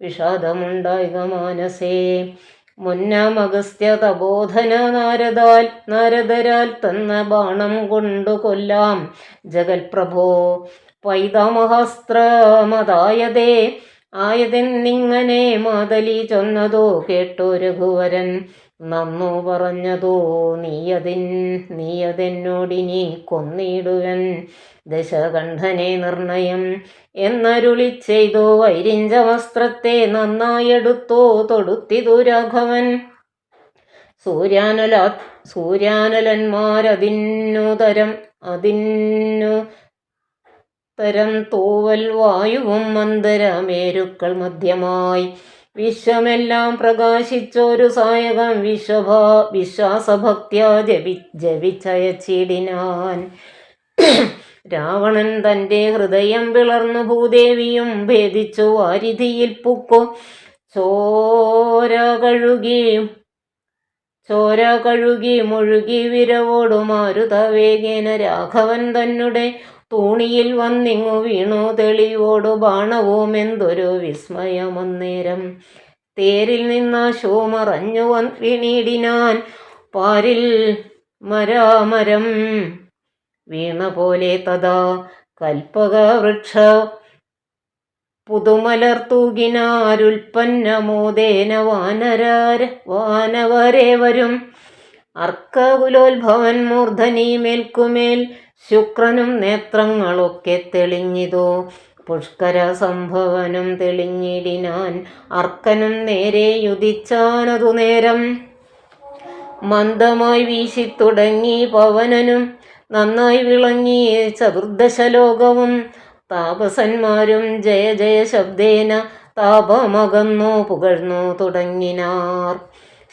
വിഷാദമുണ്ടായിക മാനസേ. മുന്നമഗസ്ത്യ തബോധന നാരദരാൽ തന്ന ബാണം കൊണ്ടു കൊല്ലാം ജഗൽപ്രഭോ. ആയതെന്നിങ്ങനെ മാതലി ചൊന്നതോ കേട്ടു രഘുവരൻ. നന്നു പറഞ്ഞതോ നീയതെന്നോടിനി കൊന്നിടുവൻ ദശകണ്ഠനെ നിർണയം എന്നരുളി ചെയ്തു. വൈരിഞ്ച വസ്ത്രത്തെ നന്നായെടുത്തോ തൊടുത്തിതു രാഘവൻ. സൂര്യാനലന്മാരതിന്നു തരം തൂവൽ വായുവും മന്ദരമേരുക്കൾ മധ്യമായി. വിശ്വമെല്ലാം പ്രകാശിച്ചൊരു സായകം വിശ്വാസഭക്ത്യാ ജപിച്ചയച്ചിടിനാൻ. രാവണൻ തൻ്റെ ഹൃദയം പിളർന്നു ഭൂദേവിയും ഭേദിച്ചു വാരിധിയിൽ പൂക്കോ. ചോര കഴുകി മുഴുകി വിരവോടു മാരുതവേഗേന രാഘവൻ തന്നെ തൂണിയിൽ വന്നിങ്ങു വീണു തെളിവോടു ബാണവും. എന്തൊരു വിസ്മയമന്നേരം. തേരിൽ നിന്നാശോ മറഞ്ഞു വീണിടിനാൻ. പാരിൽ മരാമരം വീണ പോലെ തഥാ കൽപ്പകവൃക്ഷ പുതുമലർ തൂകിനാരുൽപ്പന്നമോദേന വാനവരേവരും. അർക്കകുലോത്ഭവൻ മൂർധനി മേൽക്കുമേൽ ശുക്രനും നേത്രങ്ങളൊക്കെ തെളിഞ്ഞിതോ. പുഷ്കര സംഭവനും തെളിഞ്ഞിടിനാൻ. അർക്കനും നേരെ യുദിച്ചാനതു നേരം. മന്ദമായി വീശിത്തുടങ്ങി പവനനും നന്നായി വിളങ്ങി ചതുർദശലോകവും. താപസന്മാരും ജയ ജയ ശബ്ദേന താപമകന്നു പുകഴ്ന്നു തുടങ്ങിനാർ.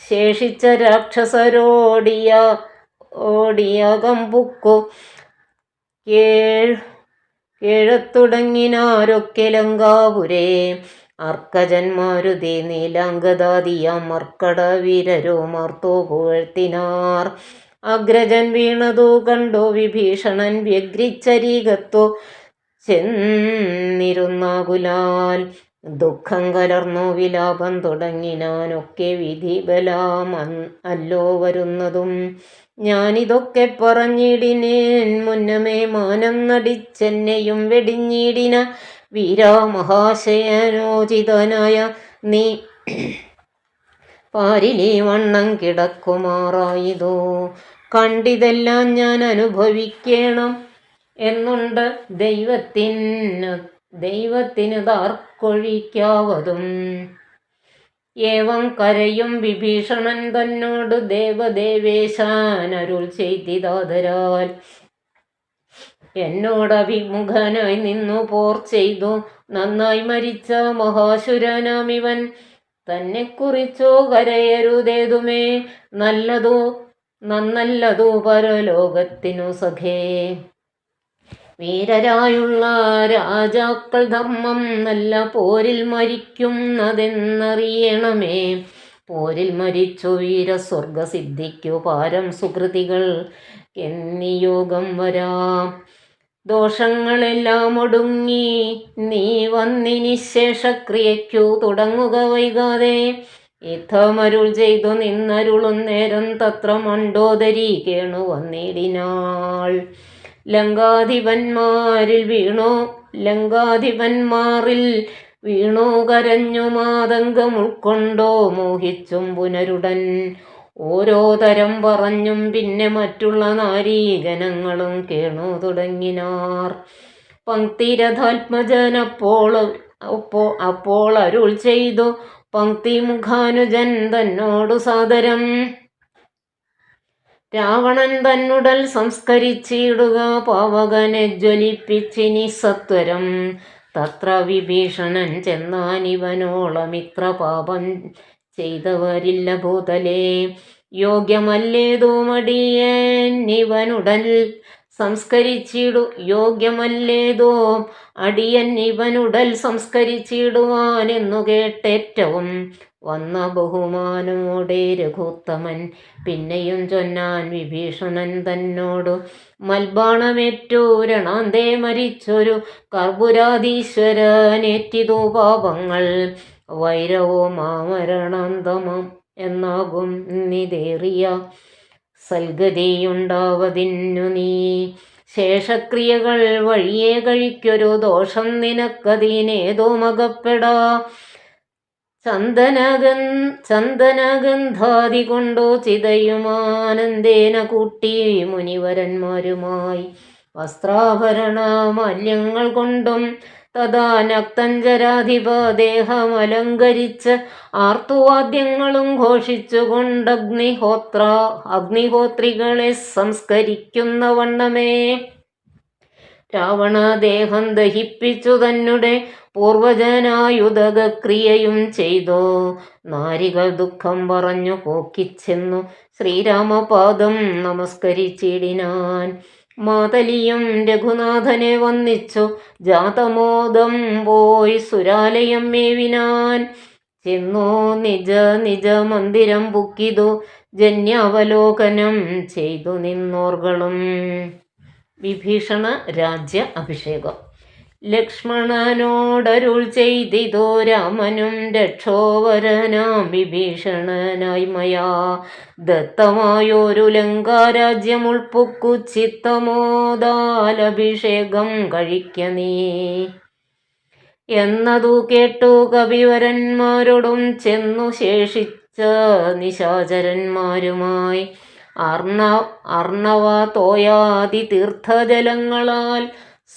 ശേഷിച്ച രാക്ഷസരോടിയകമ്പുക്കു കേഴത്തുടങ്ങിനാരൊക്കെ ലങ്കാപുരേ. അർക്കജന്മാരുതി നീലാംഗദാദിയാം മർക്കടവീരരോ മാർത്തു പുകഴ്ത്തിനാർ. അഗ്രജൻ വീണതു കണ്ടു വിഭീഷണൻ വ്യഗ്രിച്ചരീകത്തു ചെന്നിരുന്നാകുലാൽ. ദുഃഖം കലർന്നു വിലാപം തുടങ്ങിനാനൊക്കെ വിധിബലാം അല്ലോ വരുന്നതും. ഞാനിതൊക്കെ പറഞ്ഞിടിനേൻ മുന്നമേ മാനം നടിച്ചെന്നെയും വെടിഞ്ഞിടിന വീരാമഹാശയനോചിതനായ നീ പാരിലീ വണ്ണം കിടക്കുമാറായതോ. കണ്ടിതെല്ലാം ഞാൻ അനുഭവിക്കണം എന്നുണ്ട് ദൈവത്തിന് ദൈവത്തിന് താർക്കൊഴിക്കാവതും. ഏവം കരയും വിഭീഷണൻ തന്നോട് ദേവദേവേശാൻ അരുൾ ചെയ്തിതാദരാൽ. എന്നോടഭിമുഖനായി നിന്നു പോർ ചെയ്തു നന്നായി മരിച്ച മഹാശുരനാമിവൻ. തന്നെക്കുറിച്ചോ കരയരുതേതുമേ, നന്നല്ലതു പരലോകത്തിനു സഖേ. വീരരായുള്ള രാജാക്കൾ ധർമ്മം നല്ല പോരിൽ മരിക്കുന്നതെന്നറിയണമേ. പോരിൽ മരിച്ചു വീരസ്വർഗസിദ്ധിക്കു പാരം സുകൃതികൾ എന്നിയോഗം വരാം. ദോഷങ്ങളെല്ലാം ഒടുങ്ങി നീ വന്നിനി ശേഷക്രിയയ്ക്കു തുടങ്ങുക വൈകാതെ. യുദ്ധമരുൾ ചെയ്തു നിന്നരുളും നേരം തത്ര മണ്ഡോദരി കേണു വന്നിടിനാൾ. ലങ്കാധിപന്മാരിൽ വീണോ കരഞ്ഞു മാതങ്കം ഉൾക്കൊണ്ടോ മോഹിച്ചും പുനരുടൻ. ഓരോ തരം പറഞ്ഞും പിന്നെ മറ്റുള്ള നാരീജനങ്ങളും കേണു തുടങ്ങിനാർ. പങ്ക്തിരഥാത്മജനപ്പോൾ അരുൾ ചെയ്തു പങ്ക്തിമുഖാനുജൻ തന്നോടു സാദരം. രാവണൻ തന്നുടൽ സംസ്കരിച്ചിടുക പാവകനെ ജ്വലിപ്പിച്ചിനി സത്വരം. തത്ര വിഭീഷണൻ ചെന്നാനിവനോളമിത്ര പാപം ചെയ്തവരില്ല ഭൂതലേ. യോഗ്യമല്ലേതോ അടിയൻ ഇവനുടൽ സംസ്കരിച്ചിടുവാനെന്നു കേട്ടേറ്റവും വന്ന ബഹുമാനമോടെ രഘുത്തമൻ. പിന്നെയും ചൊന്നാൻ വിഭീഷണൻ തന്നോടു മൽബാണമേറ്റു രണാന്തേ മരിച്ചൊരു കർപ്പുരാധീശ്വരനേറ്റിതു പാപങ്ങൾ. വൈരവോ മാമരണാന്തമം എന്നാകും നിതേറിയ സൽഗതിയുണ്ടാവതിന്നു നീ. ശേഷക്രിയകൾ വഴിയെ കഴിക്കൊരു ദോഷം നിനക്കതിനേതോ മകപ്പെടാ. ചന്ദനഗന്ധാദി കൊണ്ടോ ചിതയുമാനന്ദേന കൂട്ടി മുനിവരന്മാരുമായി വസ്ത്രാഭരണ മാല്യങ്ങൾ കൊണ്ടും തഥാ നക്തഞ്ചരാധിപ ദേഹമലങ്കരിച്ച് ആർത്തുവാദ്യങ്ങളും ഘോഷിച്ചുകൊണ്ടഗ്നിഹോത്രികളെ സംസ്കരിക്കുന്ന വണ്ണമേ രാവണദേഹം ദഹിപ്പിച്ചു തന്നെ പൂർവജനായുധക്രിയയും ചെയ്തു. നാരികൾ ദുഃഖം പറഞ്ഞു പോക്കിച്ചെന്നു ശ്രീരാമപാദം നമസ്കരിച്ചിടിനാൻ. മാതലിയും രഘുനാഥനെ വന്നിച്ചു ജാതമോദം പോയി സുരാലയം മേവിനാൻ. ചെന്നു നിജ മന്ദിരം ബുക്കിതു ജന്യാവലോകനം ചെയ്തു നിന്നോർകളും. വിഭീഷണ രാജ്യ അഭിഷേകം. ലക്ഷ്മണനോടരുൾ ചെയ്തിതോ രാമനും രക്ഷോവരനാം വിഭീഷണനായി മയാ ദത്തമായൊരു ലങ്കാരാജ്യം ഉൾപ്പൊക്കു ചിത്തമോദാലഭിഷേകം കഴിക്ക നീ എന്നതു കേട്ടു കവിവരന്മാരോടും ചെന്നു ശേഷിച്ച നിശാചരന്മാരുമായി അർണവ തോയാദി തീർത്ഥജലങ്ങളാൽ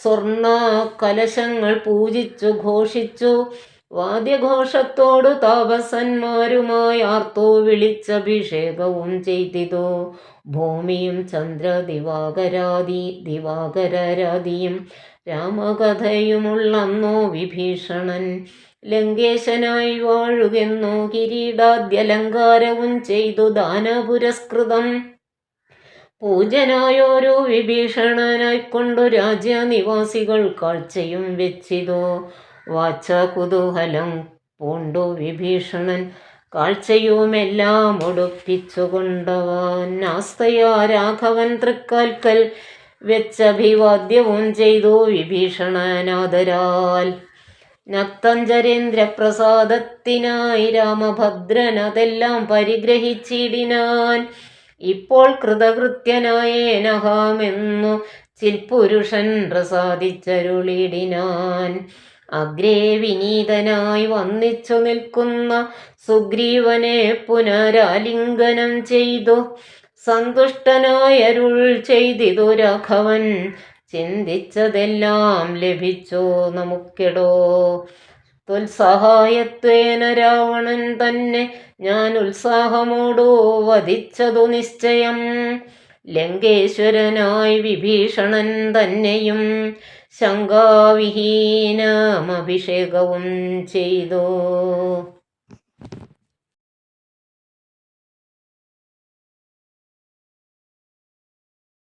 സ്വർണ കലശങ്ങൾ പൂജിച്ചു ഘോഷിച്ചു വാദ്യഘോഷത്തോടു താപസന്മാരുമായി ആർത്തു വിളിച്ചഭിഷേകവും ചെയ്തിതു. ഭൂമിയും ദിവാകരരാദിയും രാമകഥയുമുള്ളന്നോ വിഭീഷണൻ ലങ്കേശനായി വാഴുകെന്നു കിരീടാദ്യലങ്കാരവും ചെയ്തു ദാനപുരസ്കൃതം. പൂജനായോരു വിഭീഷണനായിക്കൊണ്ടു രാജ്യനിവാസികൾ കാഴ്ചയും വെച്ചിതു. വാച്ച കുതൂഹലം പൂണ്ടു വിഭീഷണൻ കാഴ്ചയുമെല്ലാം ഒടുപ്പിച്ചുകൊണ്ടവൻ ആസ്തയാ രാഘവൻ തൃക്കാൽക്കൽ വെച്ചഭിവാദ്യവും ചെയ്തു വിഭീഷണനാദരാൽ. നക്തഞ്ചരേന്ദ്രപ്രസാദത്തിനായി രാമഭദ്രൻ അതെല്ലാം പരിഗ്രഹിച്ചിടിനാൻ. ഇപ്പോൾ കൃതകൃത്യനായേനഹാമെന്നു ചിൽപുരുഷൻ പ്രസാദിച്ചരുളിടിനാൻ. അഗ്രേ വിനീതനായി വന്നിച്ചു നിൽക്കുന്ന സുഗ്രീവനെ പുനരാലിംഗനം ചെയ്തു സന്തുഷ്ടനായരുൾ ചെയ്തിതു രാഘവൻ. ചിന്തിച്ചതെല്ലാം ലഭിച്ചോ നമുക്കെടോ. ത്വൽസഹായത്വേന രാവണൻ തന്നെ ഞാൻ ഉത്സാഹമോടു വധിച്ചതു നിശ്ചയം. ലങ്കേശ്വരനായി വിഭീഷണൻ തന്നെയും ശങ്കാവിഹീനമഭിഷേകവും ചെയ്തു.